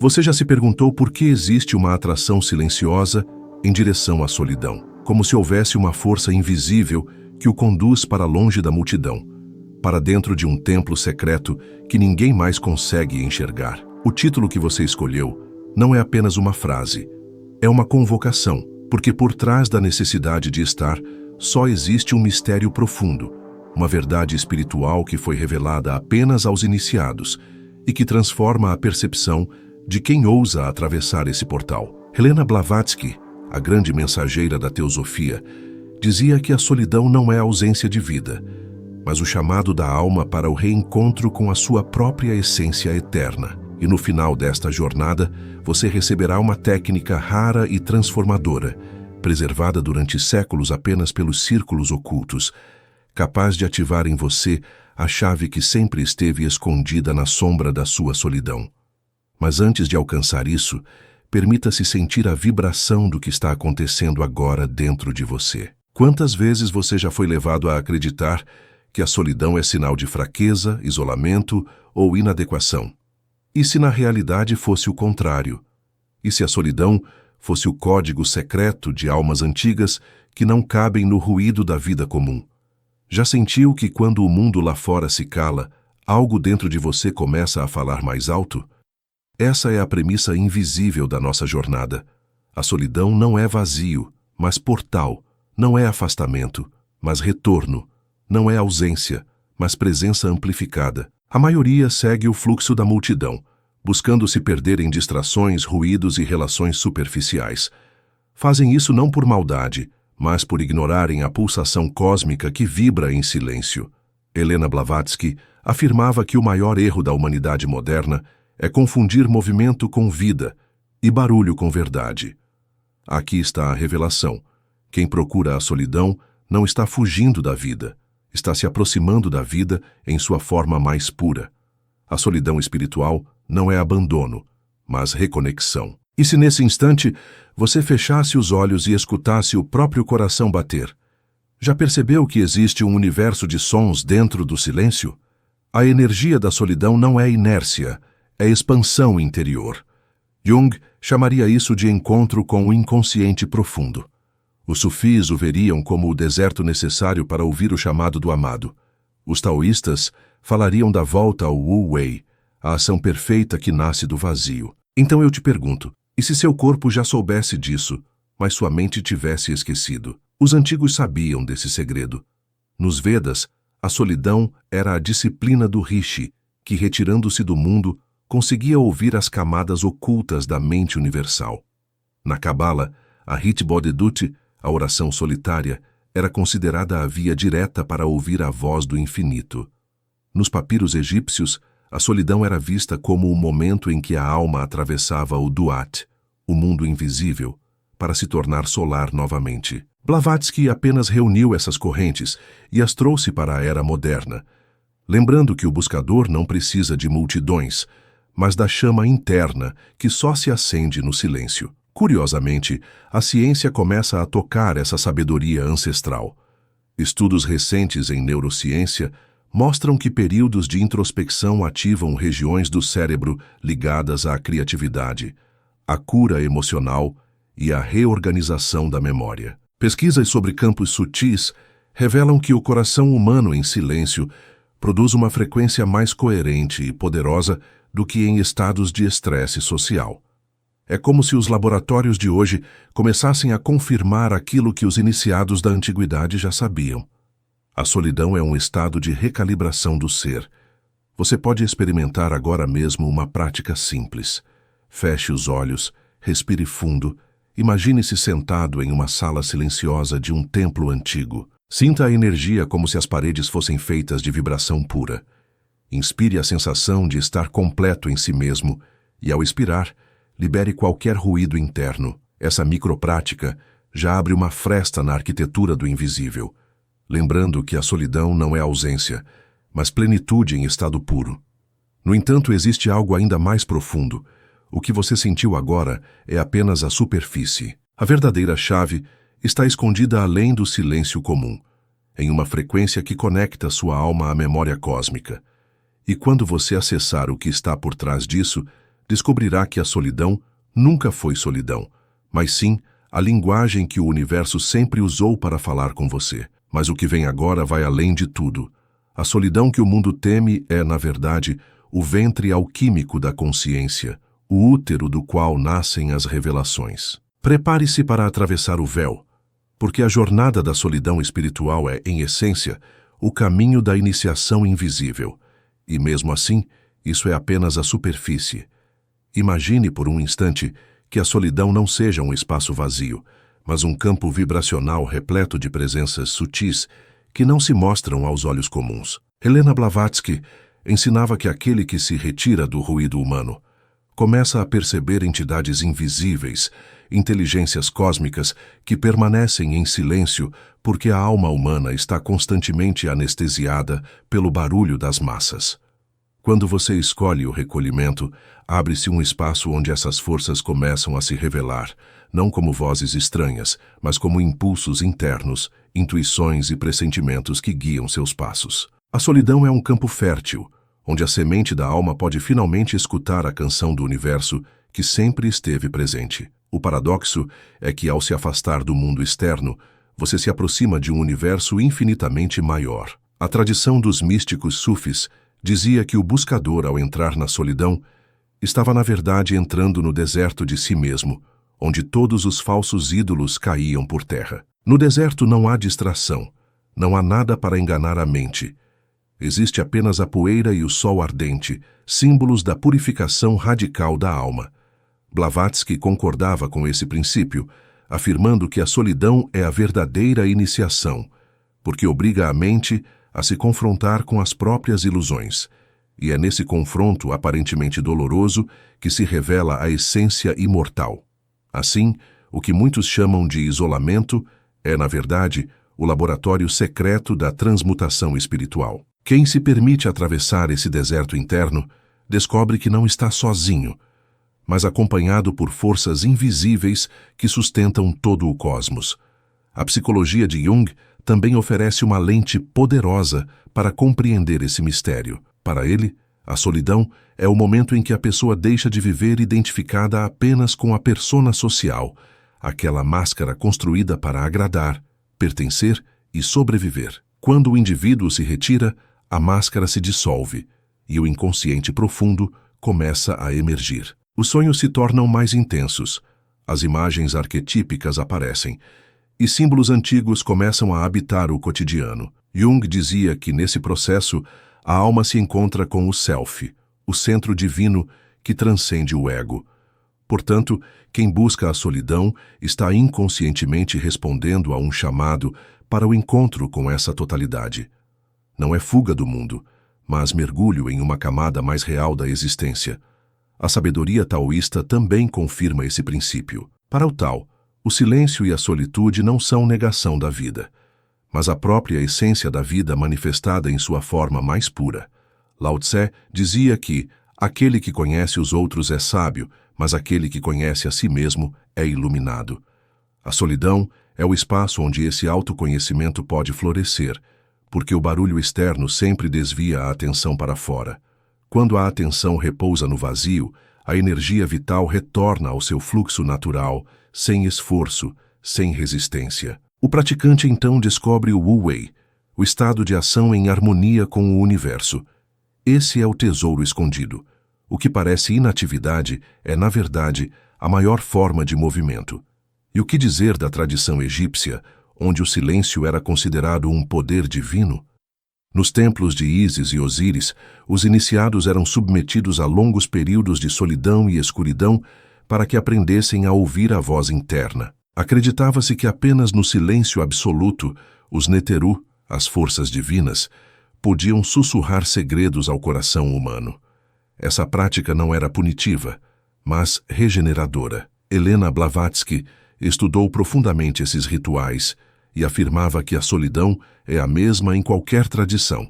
Você já se perguntou por que existe uma atração silenciosa em direção à solidão, como se houvesse uma força invisível que o conduz para longe da multidão, para dentro de um templo secreto que ninguém mais consegue enxergar? O título que você escolheu não é apenas uma frase, é uma convocação, porque por trás da necessidade de estar, só existe um mistério profundo, uma verdade espiritual que foi revelada apenas aos iniciados e que transforma a percepção de quem ousa atravessar esse portal. Helena Blavatsky, a grande mensageira da teosofia, dizia que a solidão não é a ausência de vida, mas o chamado da alma para o reencontro com a sua própria essência eterna. E no final desta jornada, você receberá uma técnica rara e transformadora, preservada durante séculos apenas pelos círculos ocultos, capaz de ativar em você a chave que sempre esteve escondida na sombra da sua solidão. Mas antes de alcançar isso, permita-se sentir a vibração do que está acontecendo agora dentro de você. Quantas vezes você já foi levado a acreditar que a solidão é sinal de fraqueza, isolamento ou inadequação? E se na realidade fosse o contrário? E se a solidão fosse o código secreto de almas antigas que não cabem no ruído da vida comum? Já sentiu que quando o mundo lá fora se cala, algo dentro de você começa a falar mais alto? Essa é a premissa invisível da nossa jornada. A solidão não é vazio, mas portal. Não é afastamento, mas retorno. Não é ausência, mas presença amplificada. A maioria segue o fluxo da multidão, buscando se perder em distrações, ruídos e relações superficiais. Fazem isso não por maldade, mas por ignorarem a pulsação cósmica que vibra em silêncio. Helena Blavatsky afirmava que o maior erro da humanidade moderna é confundir movimento com vida e barulho com verdade. Aqui está a revelação. Quem procura a solidão não está fugindo da vida, está se aproximando da vida em sua forma mais pura. A solidão espiritual não é abandono, mas reconexão. E se nesse instante você fechasse os olhos e escutasse o próprio coração bater? Já percebeu que existe um universo de sons dentro do silêncio? A energia da solidão não é inércia, é expansão interior. Jung chamaria isso de encontro com o inconsciente profundo. Os sufis o veriam como o deserto necessário para ouvir o chamado do amado. Os taoístas falariam da volta ao Wu Wei, a ação perfeita que nasce do vazio. Então eu te pergunto, e se seu corpo já soubesse disso, mas sua mente tivesse esquecido? Os antigos sabiam desse segredo. Nos Vedas, a solidão era a disciplina do Rishi, que, retirando-se do mundo, conseguia ouvir as camadas ocultas da mente universal. Na Cabala, a Hitbodedut, a oração solitária, era considerada a via direta para ouvir a voz do infinito. Nos papiros egípcios, a solidão era vista como o momento em que a alma atravessava o Duat, o mundo invisível, para se tornar solar novamente. Blavatsky apenas reuniu essas correntes e as trouxe para a era moderna, lembrando que o buscador não precisa de multidões, mas da chama interna que só se acende no silêncio. Curiosamente, a ciência começa a tocar essa sabedoria ancestral. Estudos recentes em neurociência mostram que períodos de introspecção ativam regiões do cérebro ligadas à criatividade, à cura emocional e à reorganização da memória. Pesquisas sobre campos sutis revelam que o coração humano em silêncio produz uma frequência mais coerente e poderosa do que em estados de estresse social. É como se os laboratórios de hoje começassem a confirmar aquilo que os iniciados da antiguidade já sabiam. A solidão é um estado de recalibração do ser. Você pode experimentar agora mesmo uma prática simples. Feche os olhos, respire fundo, imagine-se sentado em uma sala silenciosa de um templo antigo. Sinta a energia como se as paredes fossem feitas de vibração pura. Inspire a sensação de estar completo em si mesmo e, ao expirar, libere qualquer ruído interno. Essa microprática já abre uma fresta na arquitetura do invisível, lembrando que a solidão não é ausência, mas plenitude em estado puro. No entanto, existe algo ainda mais profundo. O que você sentiu agora é apenas a superfície. A verdadeira chave está escondida além do silêncio comum, em uma frequência que conecta sua alma à memória cósmica. E quando você acessar o que está por trás disso, descobrirá que a solidão nunca foi solidão, mas sim a linguagem que o universo sempre usou para falar com você. Mas o que vem agora vai além de tudo. A solidão que o mundo teme é, na verdade, o ventre alquímico da consciência, o útero do qual nascem as revelações. Prepare-se para atravessar o véu, porque a jornada da solidão espiritual é, em essência, o caminho da iniciação invisível. E mesmo assim, isso é apenas a superfície. Imagine por um instante que a solidão não seja um espaço vazio, mas um campo vibracional repleto de presenças sutis que não se mostram aos olhos comuns. Helena Blavatsky ensinava que aquele que se retira do ruído humano começa a perceber entidades invisíveis, inteligências cósmicas que permanecem em silêncio porque a alma humana está constantemente anestesiada pelo barulho das massas. Quando você escolhe o recolhimento, abre-se um espaço onde essas forças começam a se revelar, não como vozes estranhas, mas como impulsos internos, intuições e pressentimentos que guiam seus passos. A solidão é um campo fértil, onde a semente da alma pode finalmente escutar a canção do universo que sempre esteve presente. O paradoxo é que, ao se afastar do mundo externo, você se aproxima de um universo infinitamente maior. A tradição dos místicos sufis dizia que o buscador, ao entrar na solidão, estava na verdade entrando no deserto de si mesmo, onde todos os falsos ídolos caíam por terra. No deserto não há distração, não há nada para enganar a mente. Existe apenas a poeira e o sol ardente, símbolos da purificação radical da alma. Blavatsky concordava com esse princípio, afirmando que a solidão é a verdadeira iniciação, porque obriga a mente a se confrontar com as próprias ilusões. E é nesse confronto aparentemente doloroso que se revela a essência imortal. Assim, o que muitos chamam de isolamento é, na verdade, o laboratório secreto da transmutação espiritual. Quem se permite atravessar esse deserto interno descobre que não está sozinho, mas acompanhado por forças invisíveis que sustentam todo o cosmos. A psicologia de Jung também oferece uma lente poderosa para compreender esse mistério. Para ele, a solidão é o momento em que a pessoa deixa de viver identificada apenas com a persona social, aquela máscara construída para agradar, pertencer e sobreviver. Quando o indivíduo se retira, a máscara se dissolve e o inconsciente profundo começa a emergir. Os sonhos se tornam mais intensos, as imagens arquetípicas aparecem, e símbolos antigos começam a habitar o cotidiano. Jung dizia que, nesse processo, a alma se encontra com o self, o centro divino que transcende o ego. Portanto, quem busca a solidão está inconscientemente respondendo a um chamado para o encontro com essa totalidade. Não é fuga do mundo, mas mergulho em uma camada mais real da existência. A sabedoria taoísta também confirma esse princípio. Para o Tao, o silêncio e a solitude não são negação da vida, mas a própria essência da vida manifestada em sua forma mais pura. Lao Tse dizia que aquele que conhece os outros é sábio, mas aquele que conhece a si mesmo é iluminado. A solidão é o espaço onde esse autoconhecimento pode florescer, porque o barulho externo sempre desvia a atenção para fora. Quando a atenção repousa no vazio, a energia vital retorna ao seu fluxo natural, sem esforço, sem resistência. O praticante então descobre o Wu-Wei, o estado de ação em harmonia com o universo. Esse é o tesouro escondido. O que parece inatividade é, na verdade, a maior forma de movimento. E o que dizer da tradição egípcia, onde o silêncio era considerado um poder divino? Nos templos de Ísis e Osíris, os iniciados eram submetidos a longos períodos de solidão e escuridão para que aprendessem a ouvir a voz interna. Acreditava-se que apenas no silêncio absoluto, os Neteru, as forças divinas, podiam sussurrar segredos ao coração humano. Essa prática não era punitiva, mas regeneradora. Helena Blavatsky estudou profundamente esses rituais e afirmava que a solidão é a mesma em qualquer tradição,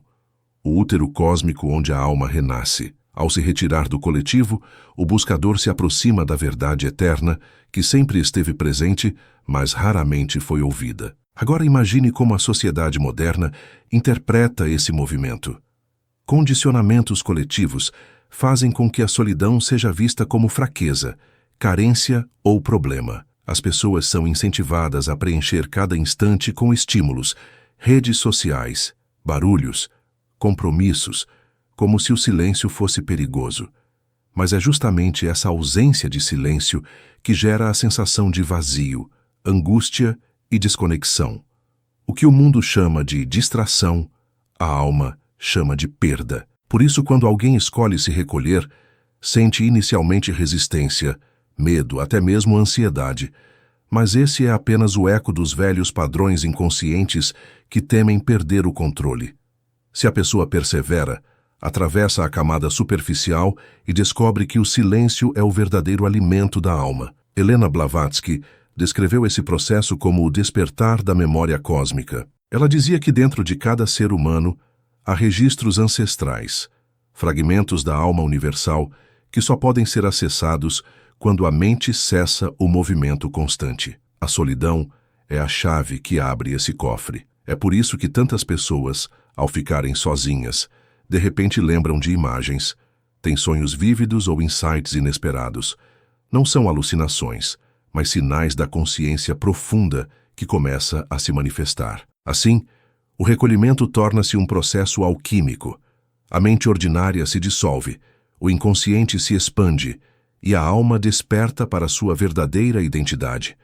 o útero cósmico onde a alma renasce. Ao se retirar do coletivo, o buscador se aproxima da verdade eterna, que sempre esteve presente, mas raramente foi ouvida. Agora imagine como a sociedade moderna interpreta esse movimento. Condicionamentos coletivos fazem com que a solidão seja vista como fraqueza, carência ou problema. As pessoas são incentivadas a preencher cada instante com estímulos, redes sociais, barulhos, compromissos, como se o silêncio fosse perigoso. Mas é justamente essa ausência de silêncio que gera a sensação de vazio, angústia e desconexão. O que o mundo chama de distração, a alma chama de perda. Por isso, quando alguém escolhe se recolher, sente inicialmente resistência, medo, até mesmo ansiedade. Mas esse é apenas o eco dos velhos padrões inconscientes que temem perder o controle. Se a pessoa persevera, atravessa a camada superficial e descobre que o silêncio é o verdadeiro alimento da alma. Helena Blavatsky descreveu esse processo como o despertar da memória cósmica. Ela dizia que dentro de cada ser humano há registros ancestrais, fragmentos da alma universal que só podem ser acessados quando a mente cessa o movimento constante. A solidão é a chave que abre esse cofre. É por isso que tantas pessoas, ao ficarem sozinhas, de repente lembram de imagens, têm sonhos vívidos ou insights inesperados. Não são alucinações, mas sinais da consciência profunda que começa a se manifestar. Assim, o recolhimento torna-se um processo alquímico. A mente ordinária se dissolve, o inconsciente se expande e a alma desperta para sua verdadeira identidade.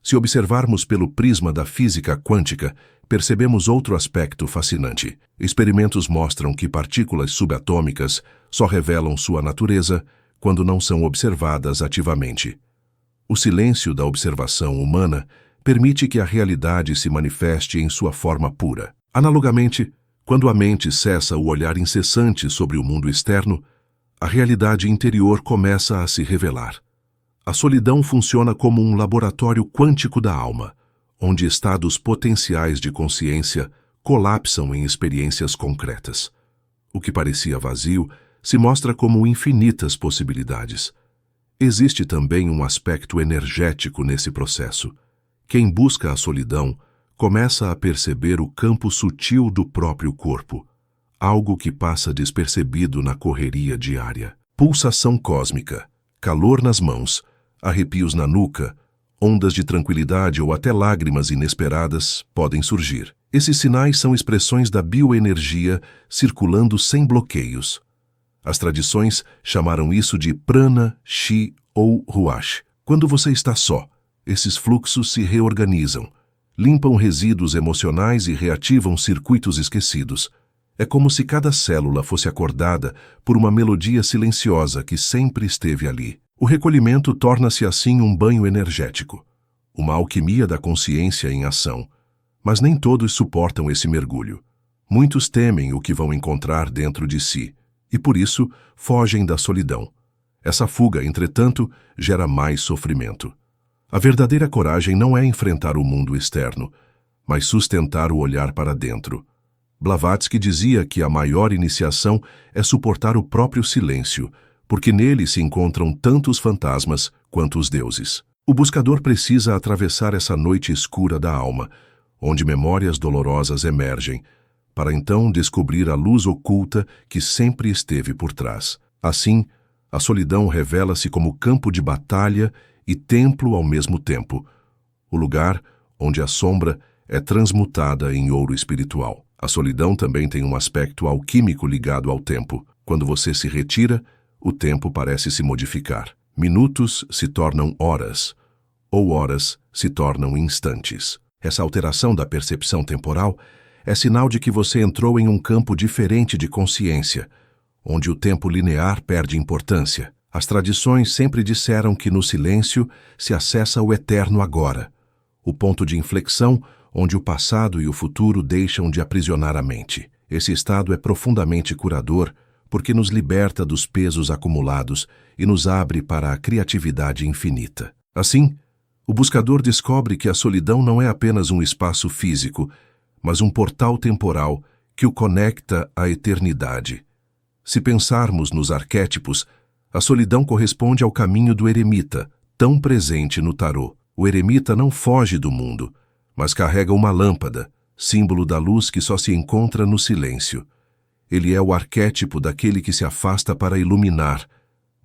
Se observarmos pelo prisma da física quântica, percebemos outro aspecto fascinante. Experimentos mostram que partículas subatômicas só revelam sua natureza quando não são observadas ativamente. O silêncio da observação humana permite que a realidade se manifeste em sua forma pura. Analogamente, quando a mente cessa o olhar incessante sobre o mundo externo, a realidade interior começa a se revelar. A solidão funciona como um laboratório quântico da alma, onde estados potenciais de consciência colapsam em experiências concretas. O que parecia vazio se mostra como infinitas possibilidades. Existe também um aspecto energético nesse processo. Quem busca a solidão começa a perceber o campo sutil do próprio corpo, algo que passa despercebido na correria diária. Pulsação cósmica, calor nas mãos, arrepios na nuca, ondas de tranquilidade ou até lágrimas inesperadas podem surgir. Esses sinais são expressões da bioenergia circulando sem bloqueios. As tradições chamaram isso de prana, chi ou ruach. Quando você está só, esses fluxos se reorganizam, limpam resíduos emocionais e reativam circuitos esquecidos. É como se cada célula fosse acordada por uma melodia silenciosa que sempre esteve ali. O recolhimento torna-se assim um banho energético, uma alquimia da consciência em ação. Mas nem todos suportam esse mergulho. Muitos temem o que vão encontrar dentro de si, e por isso fogem da solidão. Essa fuga, entretanto, gera mais sofrimento. A verdadeira coragem não é enfrentar o mundo externo, mas sustentar o olhar para dentro. Blavatsky dizia que a maior iniciação é suportar o próprio silêncio, porque nele se encontram tanto os fantasmas quanto os deuses. O buscador precisa atravessar essa noite escura da alma, onde memórias dolorosas emergem, para então descobrir a luz oculta que sempre esteve por trás. Assim, a solidão revela-se como campo de batalha e templo ao mesmo tempo, o lugar onde a sombra é transmutada em ouro espiritual. A solidão também tem um aspecto alquímico ligado ao tempo. Quando você se retira, o tempo parece se modificar. Minutos se tornam horas, ou horas se tornam instantes. Essa alteração da percepção temporal é sinal de que você entrou em um campo diferente de consciência, onde o tempo linear perde importância. As tradições sempre disseram que no silêncio se acessa o eterno agora, o ponto de inflexão onde o passado e o futuro deixam de aprisionar a mente. Esse estado é profundamente curador porque nos liberta dos pesos acumulados e nos abre para a criatividade infinita. Assim, o buscador descobre que a solidão não é apenas um espaço físico, mas um portal temporal que o conecta à eternidade. Se pensarmos nos arquétipos, a solidão corresponde ao caminho do eremita, tão presente no tarô. O eremita não foge do mundo, mas carrega uma lâmpada, símbolo da luz que só se encontra no silêncio. Ele é o arquétipo daquele que se afasta para iluminar,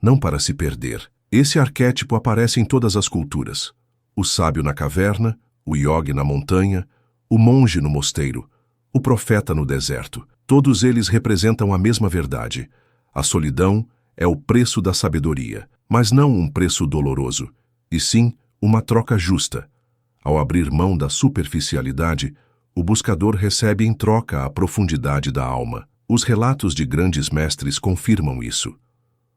não para se perder. Esse arquétipo aparece em todas as culturas. O sábio na caverna, o iogue na montanha, o monge no mosteiro, o profeta no deserto. Todos eles representam a mesma verdade. A solidão é o preço da sabedoria, mas não um preço doloroso, e sim uma troca justa. Ao abrir mão da superficialidade, o buscador recebe em troca a profundidade da alma. Os relatos de grandes mestres confirmam isso.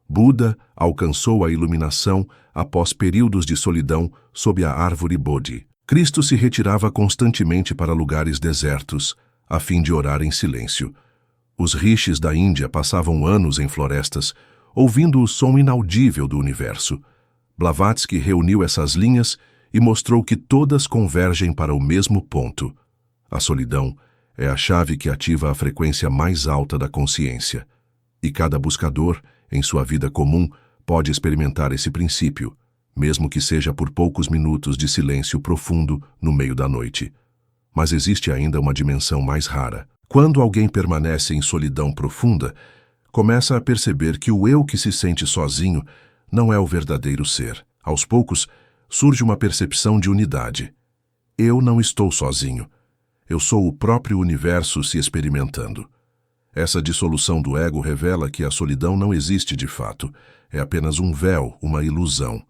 Buda alcançou a iluminação após períodos de solidão sob a árvore Bodhi. Cristo se retirava constantemente para lugares desertos, a fim de orar em silêncio. Os rishis da Índia passavam anos em florestas, ouvindo o som inaudível do universo. Blavatsky reuniu essas linhas e mostrou que todas convergem para o mesmo ponto. A solidão é a chave que ativa a frequência mais alta da consciência. E cada buscador, em sua vida comum, pode experimentar esse princípio, mesmo que seja por poucos minutos de silêncio profundo no meio da noite. Mas existe ainda uma dimensão mais rara. Quando alguém permanece em solidão profunda, começa a perceber que o eu que se sente sozinho não é o verdadeiro ser. Aos poucos, surge uma percepção de unidade. Eu não estou sozinho. Eu sou o próprio universo se experimentando. Essa dissolução do ego revela que a solidão não existe de fato. É apenas um véu, uma ilusão.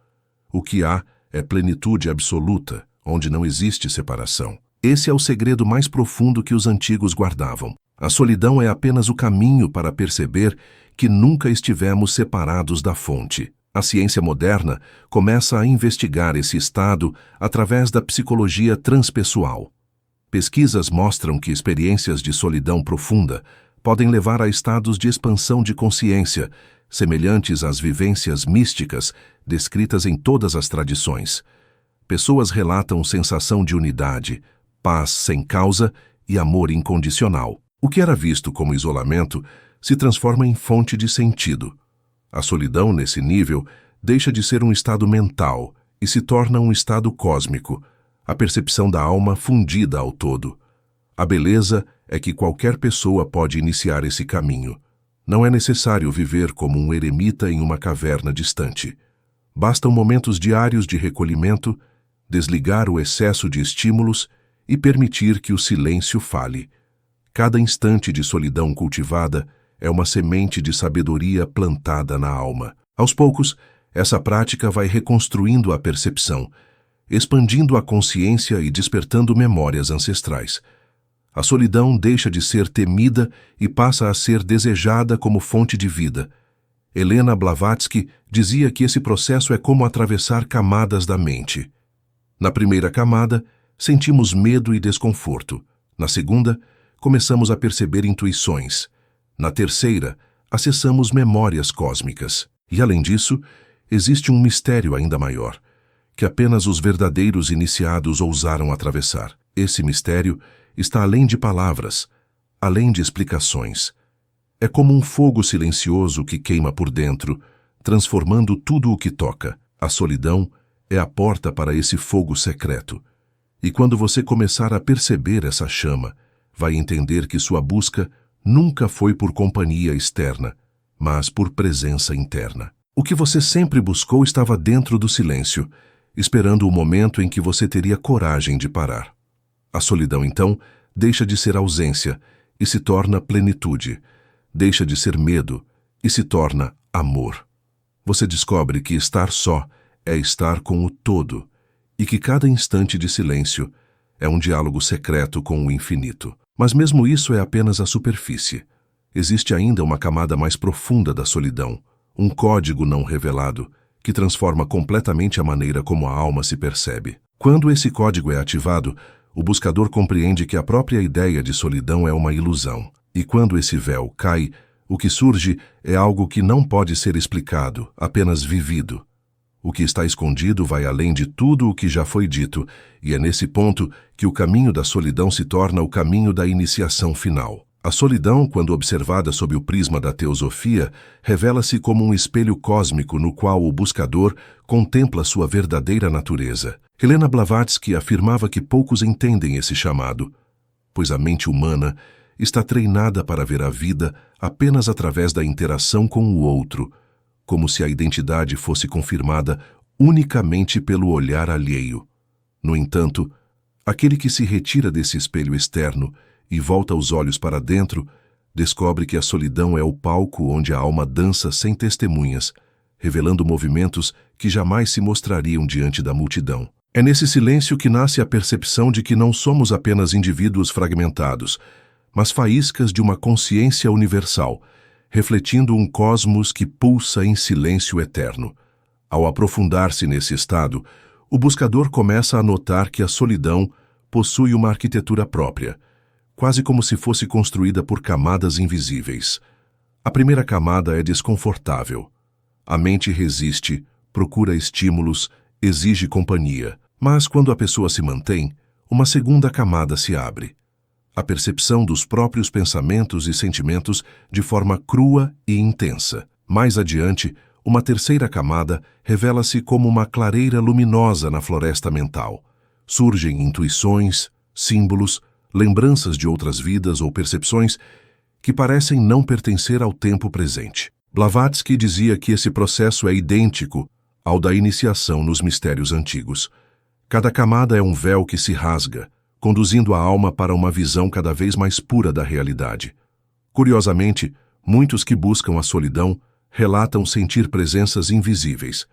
O que há é plenitude absoluta, onde não existe separação. Esse é o segredo mais profundo que os antigos guardavam. A solidão é apenas o caminho para perceber que nunca estivemos separados da fonte. A ciência moderna começa a investigar esse estado através da psicologia transpessoal. Pesquisas mostram que experiências de solidão profunda podem levar a estados de expansão de consciência, semelhantes às vivências místicas descritas em todas as tradições. Pessoas relatam sensação de unidade, paz sem causa e amor incondicional. O que era visto como isolamento se transforma em fonte de sentido. A solidão, nesse nível, deixa de ser um estado mental e se torna um estado cósmico, a percepção da alma fundida ao todo. A beleza é que qualquer pessoa pode iniciar esse caminho. Não é necessário viver como um eremita em uma caverna distante. Bastam momentos diários de recolhimento, desligar o excesso de estímulos e permitir que o silêncio fale. Cada instante de solidão cultivada é uma semente de sabedoria plantada na alma. Aos poucos, essa prática vai reconstruindo a percepção, expandindo a consciência e despertando memórias ancestrais. A solidão deixa de ser temida e passa a ser desejada como fonte de vida. Helena Blavatsky dizia que esse processo é como atravessar camadas da mente. Na primeira camada, sentimos medo e desconforto. Na segunda, começamos a perceber intuições. Na terceira, acessamos memórias cósmicas. E, além disso, existe um mistério ainda maior, que apenas os verdadeiros iniciados ousaram atravessar. Esse mistério está além de palavras, além de explicações. É como um fogo silencioso que queima por dentro, transformando tudo o que toca. A solidão é a porta para esse fogo secreto. E quando você começar a perceber essa chama, vai entender que sua busca nunca foi por companhia externa, mas por presença interna. O que você sempre buscou estava dentro do silêncio, esperando o momento em que você teria coragem de parar. A solidão, então, deixa de ser ausência e se torna plenitude, deixa de ser medo e se torna amor. Você descobre que estar só é estar com o todo e que cada instante de silêncio é um diálogo secreto com o infinito. Mas mesmo isso é apenas a superfície. Existe ainda uma camada mais profunda da solidão, um código não revelado, que transforma completamente a maneira como a alma se percebe. Quando esse código é ativado, o buscador compreende que a própria ideia de solidão é uma ilusão. E quando esse véu cai, o que surge é algo que não pode ser explicado, apenas vivido. O que está escondido vai além de tudo o que já foi dito, e é nesse ponto que o caminho da solidão se torna o caminho da iniciação final. A solidão, quando observada sob o prisma da teosofia, revela-se como um espelho cósmico no qual o buscador contempla sua verdadeira natureza. Helena Blavatsky afirmava que poucos entendem esse chamado, pois a mente humana está treinada para ver a vida apenas através da interação com o outro, como se a identidade fosse confirmada unicamente pelo olhar alheio. No entanto, aquele que se retira desse espelho externo e volta os olhos para dentro, descobre que a solidão é o palco onde a alma dança sem testemunhas, revelando movimentos que jamais se mostrariam diante da multidão. É nesse silêncio que nasce a percepção de que não somos apenas indivíduos fragmentados, mas faíscas de uma consciência universal, refletindo um cosmos que pulsa em silêncio eterno. Ao aprofundar-se nesse estado, o buscador começa a notar que a solidão possui uma arquitetura própria, quase como se fosse construída por camadas invisíveis. A primeira camada é desconfortável. A mente resiste, procura estímulos, exige companhia. Mas quando a pessoa se mantém, uma segunda camada se abre. A percepção dos próprios pensamentos e sentimentos de forma crua e intensa. Mais adiante, uma terceira camada revela-se como uma clareira luminosa na floresta mental. Surgem intuições, símbolos, lembranças de outras vidas ou percepções que parecem não pertencer ao tempo presente. Blavatsky dizia que esse processo é idêntico ao da iniciação nos mistérios antigos. Cada camada é um véu que se rasga, conduzindo a alma para uma visão cada vez mais pura da realidade. Curiosamente, muitos que buscam a solidão relatam sentir presenças invisíveis,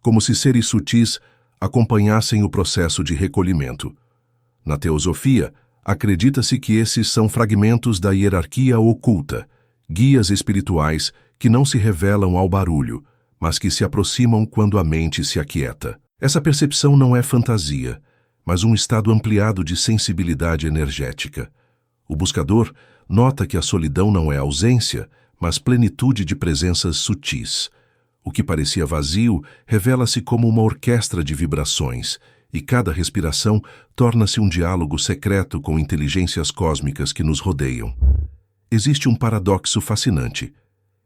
como se seres sutis acompanhassem o processo de recolhimento. Na teosofia, acredita-se que esses são fragmentos da hierarquia oculta, guias espirituais que não se revelam ao barulho, mas que se aproximam quando a mente se aquieta. Essa percepção não é fantasia, mas um estado ampliado de sensibilidade energética. O buscador nota que a solidão não é ausência, mas plenitude de presenças sutis. O que parecia vazio revela-se como uma orquestra de vibrações, e cada respiração torna-se um diálogo secreto com inteligências cósmicas que nos rodeiam. Existe um paradoxo fascinante.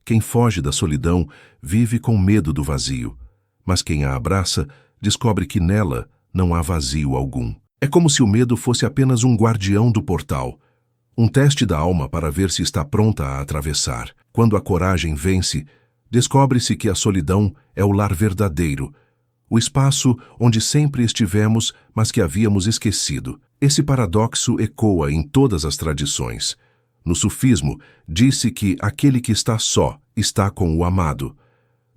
Quem foge da solidão vive com medo do vazio, mas quem a abraça descobre que nela não há vazio algum. É como se o medo fosse apenas um guardião do portal, um teste da alma para ver se está pronta a atravessar. Quando a coragem vence, descobre-se que a solidão é o lar verdadeiro, o espaço onde sempre estivemos, mas que havíamos esquecido. Esse paradoxo ecoa em todas as tradições. No sufismo, disse que aquele que está só está com o amado.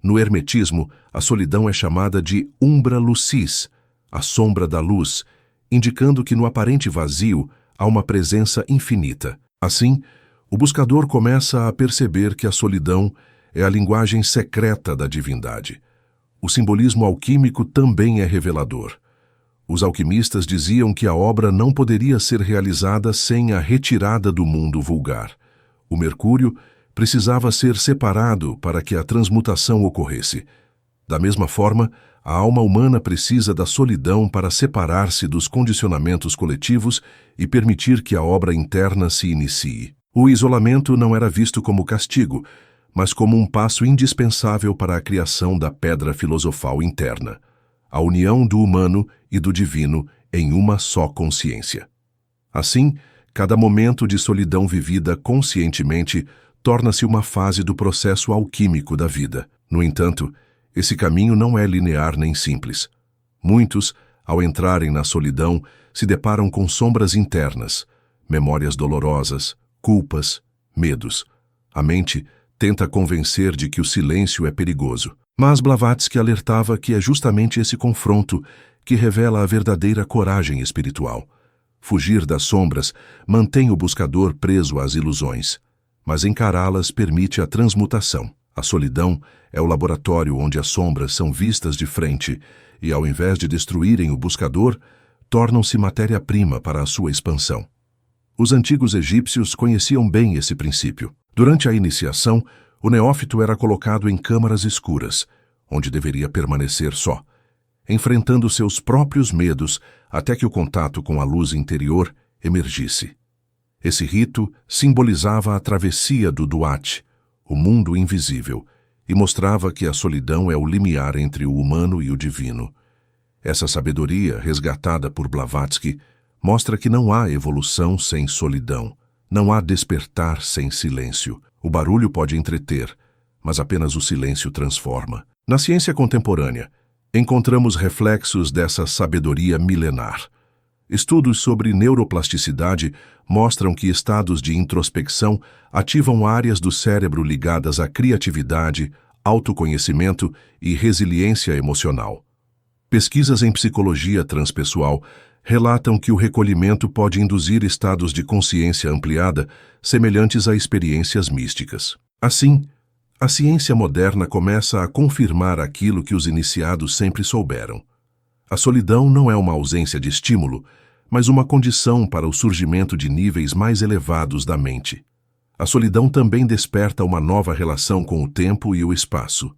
No hermetismo, a solidão é chamada de umbra lucis, a sombra da luz, indicando que no aparente vazio há uma presença infinita. Assim, o buscador começa a perceber que a solidão é a linguagem secreta da divindade. O simbolismo alquímico também é revelador. Os alquimistas diziam que a obra não poderia ser realizada sem a retirada do mundo vulgar. O mercúrio precisava ser separado para que a transmutação ocorresse. Da mesma forma, a alma humana precisa da solidão para separar-se dos condicionamentos coletivos e permitir que a obra interna se inicie. O isolamento não era visto como castigo, mas como um passo indispensável para a criação da pedra filosofal interna, a união do humano e do divino em uma só consciência. Assim, cada momento de solidão vivida conscientemente torna-se uma fase do processo alquímico da vida. No entanto, esse caminho não é linear nem simples. Muitos, ao entrarem na solidão, se deparam com sombras internas, memórias dolorosas, culpas, medos. A mente tenta convencer de que o silêncio é perigoso. Mas Blavatsky alertava que é justamente esse confronto que revela a verdadeira coragem espiritual. Fugir das sombras mantém o buscador preso às ilusões, mas encará-las permite a transmutação. A solidão é o laboratório onde as sombras são vistas de frente e, ao invés de destruírem o buscador, tornam-se matéria-prima para a sua expansão. Os antigos egípcios conheciam bem esse princípio. Durante a iniciação, o neófito era colocado em câmaras escuras, onde deveria permanecer só, enfrentando seus próprios medos até que o contato com a luz interior emergisse. Esse rito simbolizava a travessia do Duat, o mundo invisível, e mostrava que a solidão é o limiar entre o humano e o divino. Essa sabedoria, resgatada por Blavatsky, mostra que não há evolução sem solidão, Não há despertar sem silêncio. O barulho pode entreter, mas apenas o silêncio transforma. Na ciência contemporânea, encontramos reflexos dessa sabedoria milenar. Estudos sobre neuroplasticidade mostram que estados de introspecção ativam áreas do cérebro ligadas à criatividade, autoconhecimento e resiliência emocional. Pesquisas em psicologia transpessoal relatam que o recolhimento pode induzir estados de consciência ampliada semelhantes a experiências místicas. Assim, a ciência moderna começa a confirmar aquilo que os iniciados sempre souberam. A solidão não é uma ausência de estímulo, mas uma condição para o surgimento de níveis mais elevados da mente. A solidão também desperta uma nova relação com o tempo e o espaço.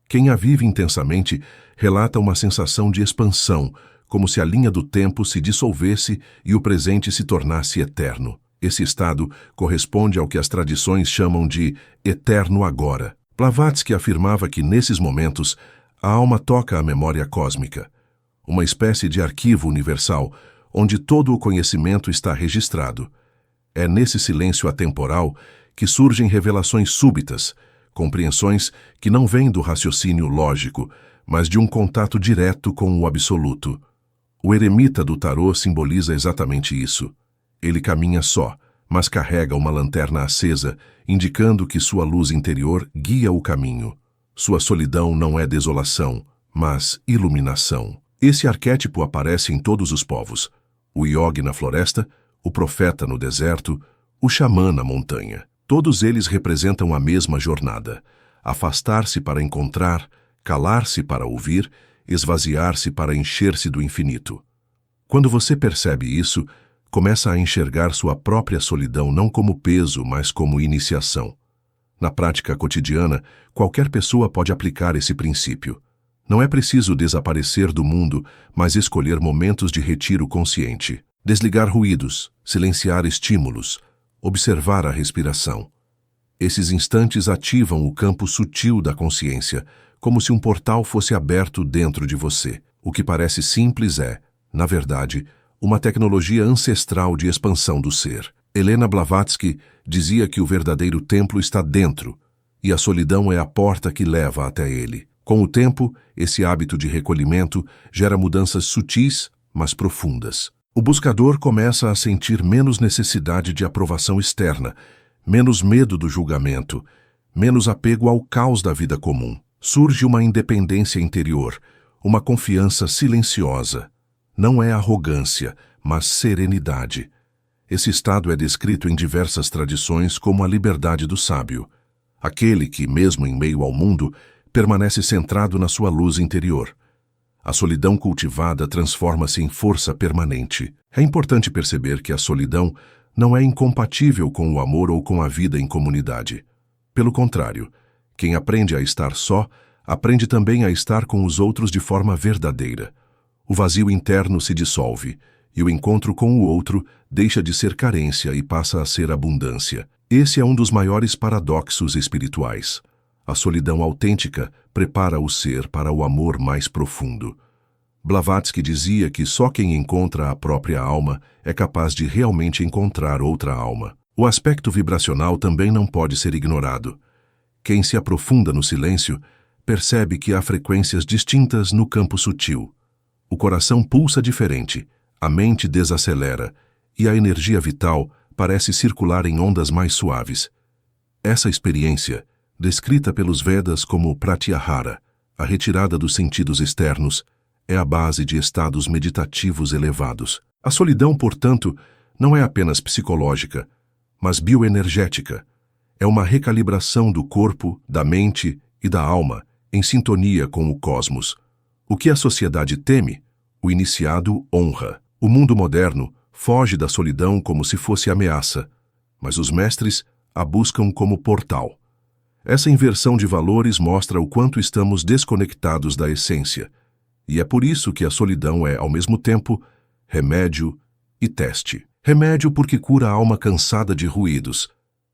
Quem a vive intensamente relata uma sensação de expansão, como se a linha do tempo se dissolvesse e o presente se tornasse eterno. Esse estado corresponde ao que as tradições chamam de eterno agora. Blavatsky afirmava que, nesses momentos, a alma toca a memória cósmica, uma espécie de arquivo universal, onde todo o conhecimento está registrado. É nesse silêncio atemporal que surgem revelações súbitas, compreensões que não vêm do raciocínio lógico, mas de um contato direto com o absoluto. O eremita do tarô simboliza exatamente isso. Ele caminha só, mas carrega uma lanterna acesa, indicando que sua luz interior guia o caminho. Sua solidão não é desolação, mas iluminação. Esse arquétipo aparece em todos os povos. O iogue na floresta, o profeta no deserto, o xamã na montanha. Todos eles representam a mesma jornada: afastar-se para encontrar, calar-se para ouvir, esvaziar-se para encher-se do infinito. Quando você percebe isso, começa a enxergar sua própria solidão não como peso, mas como iniciação. Na prática cotidiana, qualquer pessoa pode aplicar esse princípio. Não é preciso desaparecer do mundo, mas escolher momentos de retiro consciente. Desligar ruídos, silenciar estímulos, observar a respiração. Esses instantes ativam o campo sutil da consciência, como se um portal fosse aberto dentro de você. O que parece simples é, na verdade, uma tecnologia ancestral de expansão do ser. Helena Blavatsky dizia que o verdadeiro templo está dentro, e a solidão é a porta que leva até ele. Com o tempo, esse hábito de recolhimento gera mudanças sutis, mas profundas. O buscador começa a sentir menos necessidade de aprovação externa, menos medo do julgamento, menos apego ao caos da vida comum. Surge uma independência interior, uma confiança silenciosa. Não é arrogância, mas serenidade. Esse estado é descrito em diversas tradições como a liberdade do sábio, aquele que, mesmo em meio ao mundo, permanece centrado na sua luz interior. A solidão cultivada transforma-se em força permanente. É importante perceber que a solidão não é incompatível com o amor ou com a vida em comunidade. Pelo contrário, quem aprende a estar só, aprende também a estar com os outros de forma verdadeira. O vazio interno se dissolve, e o encontro com o outro deixa de ser carência e passa a ser abundância. Esse é um dos maiores paradoxos espirituais. A solidão autêntica prepara o ser para o amor mais profundo. Blavatsky dizia que só quem encontra a própria alma é capaz de realmente encontrar outra alma. O aspecto vibracional também não pode ser ignorado. Quem se aprofunda no silêncio percebe que há frequências distintas no campo sutil. O coração pulsa diferente, a mente desacelera e a energia vital parece circular em ondas mais suaves. Essa experiência, descrita pelos Vedas como pratyahara, a retirada dos sentidos externos, é a base de estados meditativos elevados. A solidão, portanto, não é apenas psicológica, mas bioenergética. É uma recalibração do corpo, da mente e da alma, em sintonia com o cosmos. O que a sociedade teme, o iniciado honra. O mundo moderno foge da solidão como se fosse ameaça, mas os mestres a buscam como portal. Essa inversão de valores mostra o quanto estamos desconectados da essência, e é por isso que a solidão é, ao mesmo tempo, remédio e teste. Remédio porque cura a alma cansada de ruídos.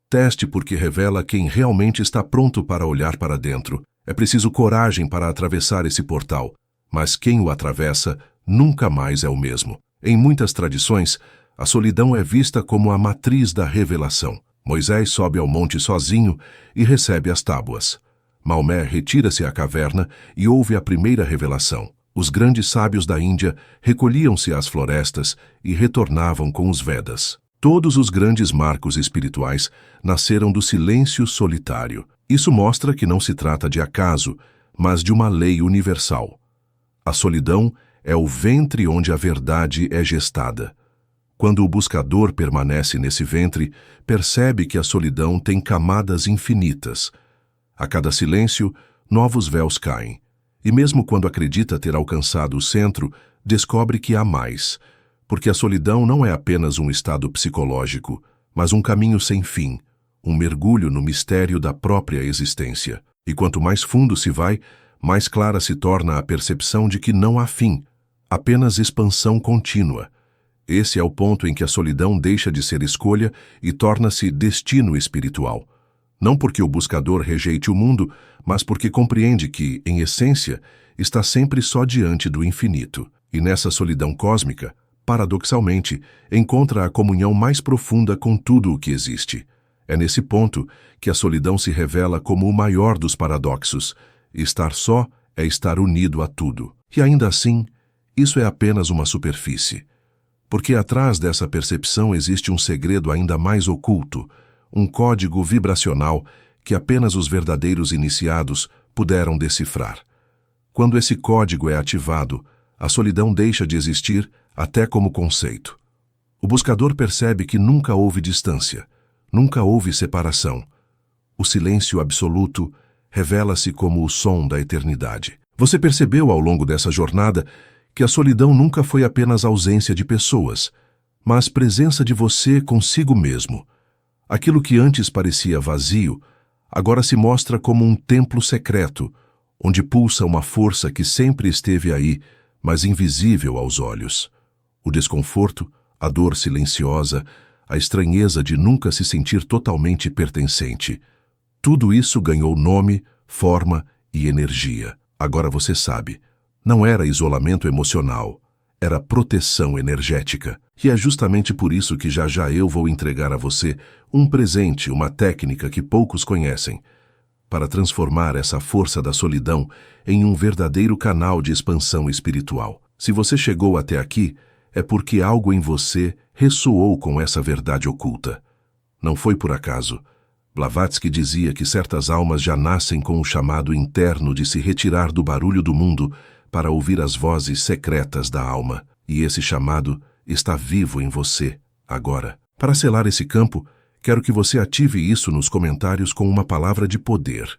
Teste porque revela quem realmente está pronto para olhar para dentro. É preciso coragem para atravessar esse portal, mas quem o atravessa nunca mais é o mesmo. Em muitas tradições, A solidão é vista como a matriz da revelação. Moisés sobe ao monte sozinho e recebe as tábuas. Maomé retira-se à caverna e ouve a primeira revelação. Os grandes sábios da Índia recolhiam-se às florestas e retornavam com os Vedas. Todos os grandes marcos espirituais nasceram do silêncio solitário. Isso mostra que não se trata de acaso, mas de uma lei universal. A solidão é o ventre onde a verdade é gestada. Quando o buscador permanece nesse ventre, percebe que a solidão tem camadas infinitas. A cada silêncio, novos véus caem. E mesmo quando acredita ter alcançado o centro, descobre que há mais, porque a solidão não é apenas um estado psicológico, mas um caminho sem fim, um mergulho no mistério da própria existência. E quanto mais fundo se vai, mais clara se torna a percepção de que não há fim, apenas expansão contínua. Esse é o ponto em que a solidão deixa de ser escolha e torna-se destino espiritual. Não porque o buscador rejeite o mundo, mas porque compreende que, em essência, está sempre só diante do infinito. E nessa solidão cósmica, paradoxalmente, encontra a comunhão mais profunda com tudo o que existe. É nesse ponto que a solidão se revela como o maior dos paradoxos. Estar só é estar unido a tudo. E ainda assim, isso é apenas uma superfície. Porque atrás dessa percepção existe um segredo ainda mais oculto, um código vibracional que apenas os verdadeiros iniciados puderam decifrar. Quando esse código é ativado, a solidão deixa de existir até como conceito. O buscador percebe que nunca houve distância, nunca houve separação. O silêncio absoluto revela-se como o som da eternidade. Você percebeu ao longo dessa jornada que a solidão nunca foi apenas ausência de pessoas, mas presença de você consigo mesmo. Aquilo que antes parecia vazio, agora se mostra como um templo secreto, onde pulsa uma força que sempre esteve aí, mas invisível aos olhos. O desconforto, a dor silenciosa, a estranheza de nunca se sentir totalmente pertencente. Tudo isso ganhou nome, forma e energia. Agora você sabe, não era isolamento emocional, era proteção energética. E é justamente por isso que já eu vou entregar a você um presente, uma técnica que poucos conhecem, para transformar essa força da solidão em um verdadeiro canal de expansão espiritual. Se você chegou até aqui, é porque algo em você ressoou com essa verdade oculta. Não foi por acaso. Blavatsky dizia que certas almas já nascem com o chamado interno de se retirar do barulho do mundo para ouvir as vozes secretas da alma. E esse chamado está vivo em você, agora. Para selar esse campo, quero que você ative isso nos comentários com uma palavra de poder.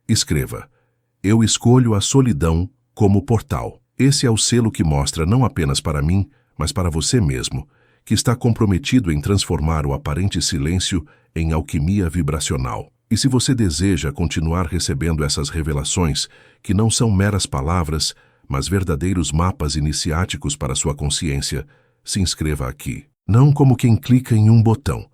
Escreva: eu escolho a solidão como portal. Esse é o selo que mostra não apenas para mim, mas para você mesmo, que está comprometido em transformar o aparente silêncio em alquimia vibracional. E se você deseja continuar recebendo essas revelações, que não são meras palavras, mas verdadeiros mapas iniciáticos para sua consciência, se inscreva aqui. Não como quem clica em um botão,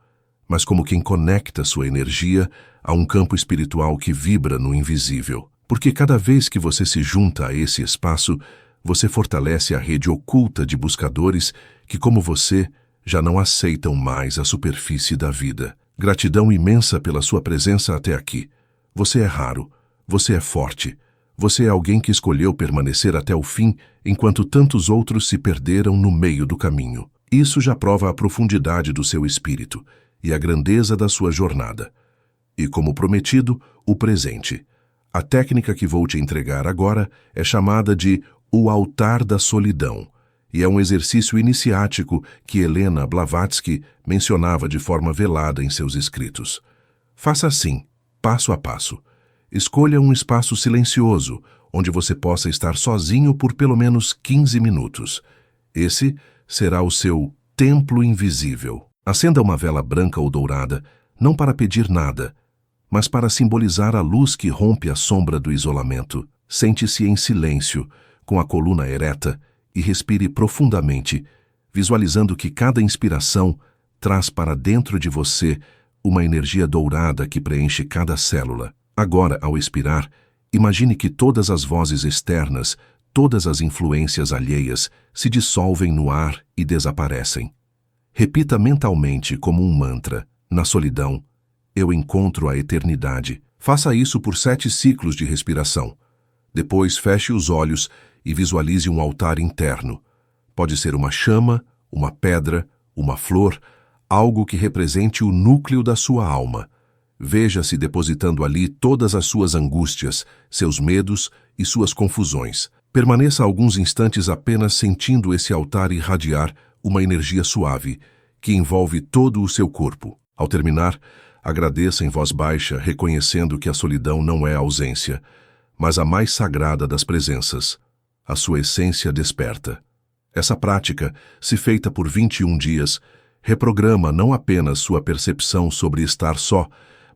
mas como quem conecta sua energia a um campo espiritual que vibra no invisível. Porque cada vez que você se junta a esse espaço, você fortalece a rede oculta de buscadores que, como você, já não aceitam mais a superfície da vida. Gratidão imensa pela sua presença até aqui. Você é raro, você é forte, você é alguém que escolheu permanecer até o fim, enquanto tantos outros se perderam no meio do caminho. Isso já prova a profundidade do seu espírito e a grandeza da sua jornada. E como prometido, o presente. A técnica que vou te entregar agora é chamada de o altar da solidão, e é um exercício iniciático que Helena Blavatsky mencionava de forma velada em seus escritos. Faça assim, passo a passo. Escolha um espaço silencioso, onde você possa estar sozinho por pelo menos 15 minutos. Esse será o seu templo invisível. Acenda uma vela branca ou dourada, não para pedir nada, mas para simbolizar a luz que rompe a sombra do isolamento. Sente-se em silêncio, com a coluna ereta, e respire profundamente, visualizando que cada inspiração traz para dentro de você uma energia dourada que preenche cada célula. Agora, ao expirar, imagine que todas as vozes externas, todas as influências alheias, se dissolvem no ar e desaparecem. Repita mentalmente como um mantra: na solidão, eu encontro a eternidade. Faça isso por 7 ciclos de respiração. Depois feche os olhos e visualize um altar interno. Pode ser uma chama, uma pedra, uma flor, algo que represente o núcleo da sua alma. Veja-se depositando ali todas as suas angústias, seus medos e suas confusões. Permaneça alguns instantes apenas sentindo esse altar irradiar uma energia suave, que envolve todo o seu corpo. Ao terminar, agradeça em voz baixa, reconhecendo que a solidão não é a ausência, mas a mais sagrada das presenças. A sua essência desperta. Essa prática, se feita por 21 dias, reprograma não apenas sua percepção sobre estar só,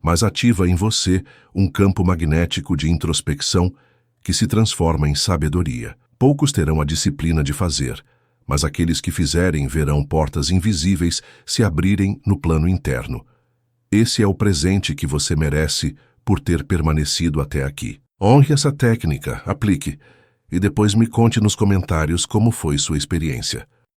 mas ativa em você um campo magnético de introspecção que se transforma em sabedoria. Poucos terão a disciplina de fazer, mas aqueles que fizerem verão portas invisíveis se abrirem no plano interno. Esse é o presente que você merece por ter permanecido até aqui. Honre essa técnica, aplique, e depois me conte nos comentários como foi sua experiência.